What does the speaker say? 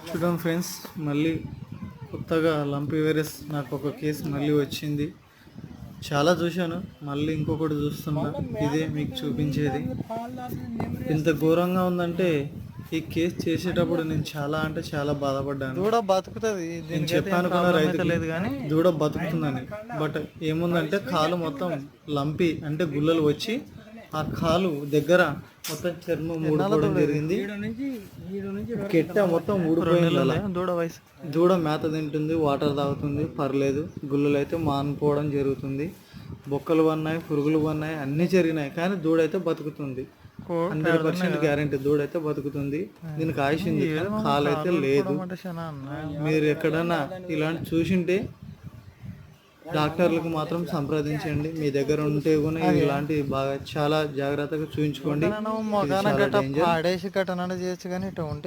చూడండి ఫ్రెండ్స్, మళ్ళీ కొత్తగా లంపీ వైరస్ నాకు ఒక కేసు మళ్ళీ వచ్చింది. చాలా చూశాను, మళ్ళీ ఇంకొకటి చూస్తున్నా. ఇదే మీకు చూపించేది. ఇంత ఘోరంగా ఉందంటే ఈ కేసు చేసేటప్పుడు నేను చాలా అంటే చాలా బాధపడ్డాను. దూడ బతుకుతుంది, నేను చెప్పాను కూడా రైతు లేదు కానీ దూడ బతుకుతుందని. బట్ ఏముందంటే కాలు మొత్తం లంపి అంటే గుల్లలు వచ్చి ఆ కాలు దగ్గర మొత్తం చర్మం ఊడిపోవడం జరిగింది. కెట్ట మొత్తం ఊడిపోయింది. దూడ మేత తింటుంది, వాటర్ తాగుతుంది, పర్లేదు. గుల్లలు అయితే మానిపోవడం జరుగుతుంది. బొక్కలు పన్నాయి, పురుగులు పన్నాయి, అన్నీ జరిగినాయి. కానీ దూడ అయితే బతుకుతుంది. 100% గ్యారంటీ దూడ అయితే బతుకుతుంది. దీనికి ఆయుష్ ఉంది, కాలు అయితే లేదు. మీరు ఎక్కడన్నా ఇలాంటి చూసింటే డాక్టర్లకు మాత్రం సంప్రదించండి. మీ దగ్గర ఉంటే కూడా ఇలాంటి బాగా చాలా జాగ్రత్తగా చూయించుకోండి. చేయొచ్చు కానీ ఇటు ఉంటే